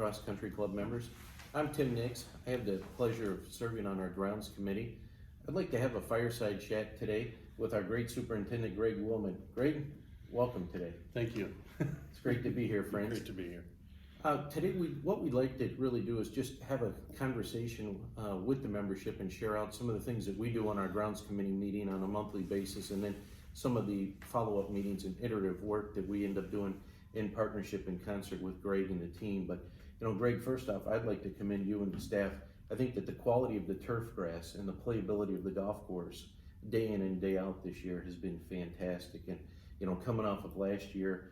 Crosse Country Club members. I'm Tim Nix. I have the pleasure of serving on our grounds committee. I'd like to have a fireside chat today with our great superintendent, Greg Willman. Greg, welcome today. Thank you. It's great to be here, friends. Great to be here. Today, what we'd like to really do is just have a conversation with the membership and share out some of the things that we do on our grounds committee meeting on a monthly basis, and then some of the follow-up meetings and iterative work that we end up doing in partnership and concert with Greg and the team. But Greg, first off, I'd like to commend you and the staff. I think that the quality of the turf grass and the playability of the golf course day in and day out this year has been fantastic. And coming off of last year,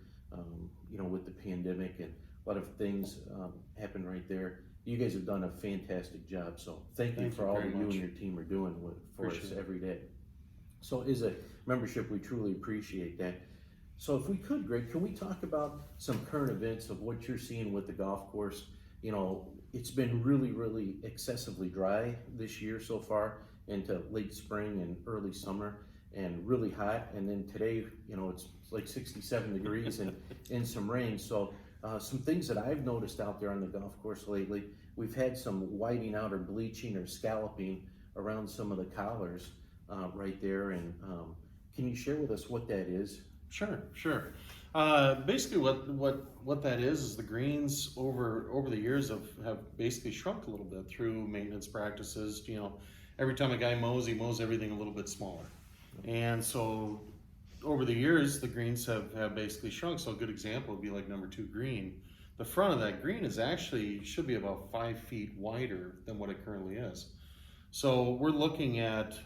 with the pandemic and a lot of things happened right there. You guys have done a fantastic job. So thank you for all that you and your team are doing for us every day. So as a membership, we truly appreciate that. So if we could, Greg, can we talk about some current events of what you're seeing with the golf course? It's been really, really excessively dry this year so far into late spring and early summer, and really hot. And then today, it's like 67 degrees and some rain. So some things that I've noticed out there on the golf course lately, we've had some whiting out or bleaching or scalloping around some of the collars right there. And can you share with us what that is? Sure. Basically, what that is the greens over the years have basically shrunk a little bit through maintenance practices. Every time a guy mows, he mows everything a little bit smaller, and so over the years the greens have basically shrunk. So a good example would be like number 2 green. The front of that green should be about 5 feet wider than what it currently is. So we're looking at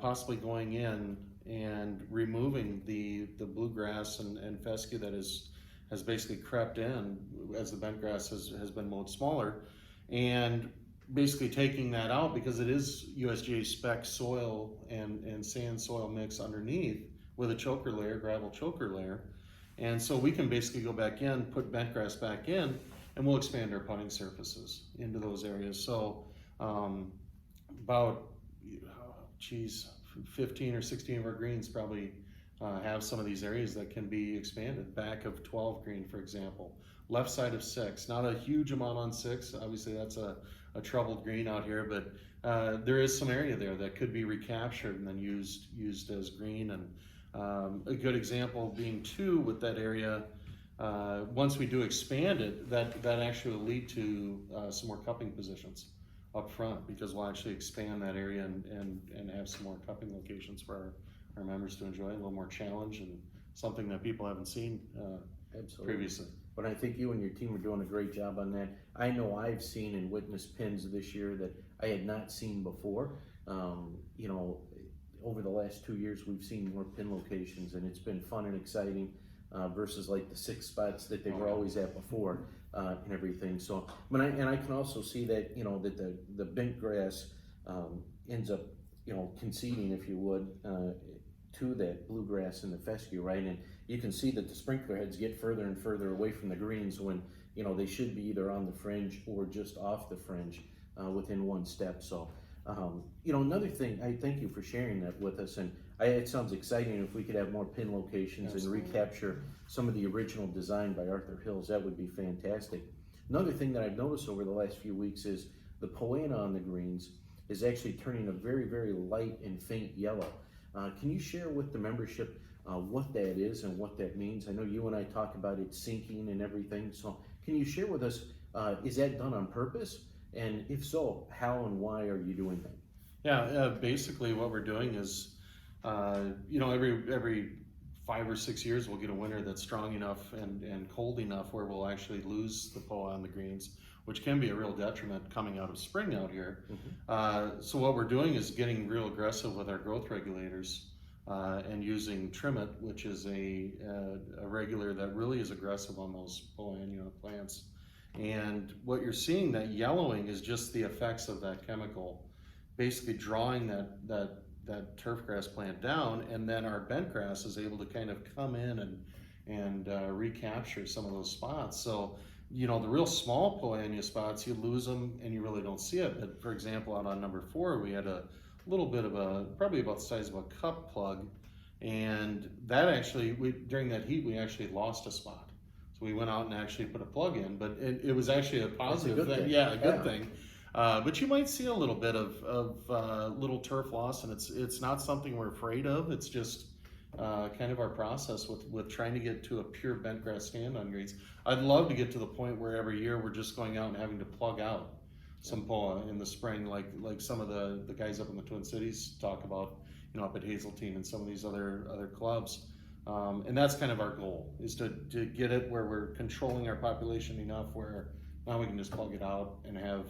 possibly going in and removing the bluegrass and fescue that has basically crept in as the bent grass has been mowed smaller, and basically taking that out because it is USGA spec soil and sand soil mix underneath with a choker layer, gravel choker layer. And so we can basically go back in, put bent grass back in, and we'll expand our putting surfaces into those areas. So about 15 or 16 of our greens probably have some of these areas that can be expanded. Back of 12 green, for example. Left side of 6. Not a huge amount on 6. Obviously, that's a troubled green out here, but there is some area there that could be recaptured and then used as green. And a good example being 2 with that area. Once we do expand it, that actually will lead to some more cupping positions up front, because we'll actually expand that area and have some more cupping locations for our members to enjoy, a little more challenge and something that people haven't seen previously. But I think you and your team are doing a great job on that. I know I've seen and witnessed pins this year that I had not seen before. Over the last 2 years, we've seen more pin locations, and it's been fun and exciting versus like the 6 spots that they were always at before. And everything. So, and I can also see that that the bent grass ends up conceding, if you would, to that bluegrass and the fescue, right? And you can see that the sprinkler heads get further and further away from the greens when they should be either on the fringe or just off the fringe within 1 step. So, another thing, I thank you for sharing that with us, and it sounds exciting if we could have more pin locations. Absolutely. And recapture some of the original design by Arthur Hills. That would be fantastic. Another thing that I've noticed over the last few weeks is the poana on the greens is actually turning a very, very light and faint yellow. Can you share with the membership what that is and what that means? I know you and I talk about it sinking and everything, so can you share with us, is that done on purpose? And if so, how and why are you doing that? Yeah, basically what we're doing is, every 5 or 6 years we'll get a winter that's strong enough and cold enough where we'll actually lose the POA on the greens, which can be a real detriment coming out of spring out here. Mm-hmm. So what we're doing is getting real aggressive with our growth regulators and using Trimmet, which is a regulator that really is aggressive on those POA annua plants. And what you're seeing, that yellowing, is just the effects of that chemical basically drawing that turf grass plant down, and then our bent grass is able to kind of come in and recapture some of those spots. So the real small POA annua spots, you lose them and you really don't see it. But for example, out on number 4, we had a little bit of probably about the size of a cup plug, and that actually, during that heat, we actually lost a spot. So So we went out and actually put a plug in, but it was actually a positive good thing. thing. Yeah, a good Yeah. thing. But you might see a little bit of little turf loss, and it's not something we're afraid of. It's just kind of our process with trying to get to a pure bent grass stand on greens. I'd love to get to the point where every year we're just going out and having to plug out some POA in the spring, like some of the guys up in the Twin Cities talk about, up at Hazeltine and some of these other clubs. And that's kind of our goal, is to get it where we're controlling our population enough where now we can just plug it out and have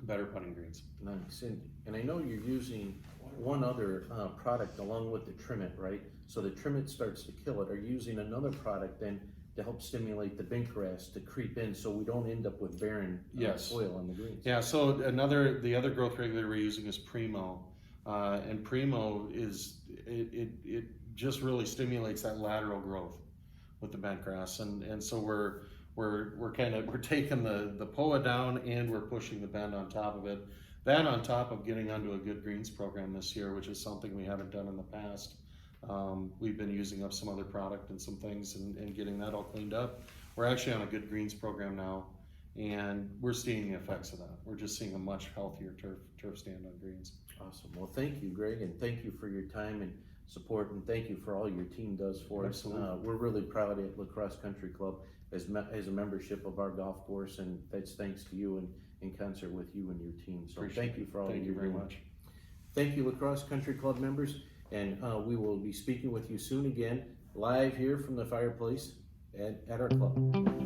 better putting greens. Nice. And I know you're using one other product along with the Trim It, right? So the Trim It starts to kill it. Are you using another product then to help stimulate the bent grass to creep in so we don't end up with barren Yes. soil on the greens? Yeah, so the other growth regulator we're using is Primo. And Primo it just really stimulates that lateral growth with the bent grass. And so we're taking the POA down and we're pushing the bend on top of it. That on top of getting onto a good greens program this year, which is something we haven't done in the past. We've been using up some other product and some things and getting that all cleaned up. We're actually on a good greens program now, and we're seeing the effects of that. We're just seeing a much healthier turf stand on greens. Awesome. Well, thank you, Greg, and thank you for your time and support, and thank you for all your team does for Absolutely. us. We're really proud at Crosse Country Club as a membership of our golf course, and that's thanks to you and in concert with you and your team. So Appreciate thank you for all Thank you you're very doing. much. Thank you, Crosse Country Club members, and we will be speaking with you soon again, live here from the fireplace at our club.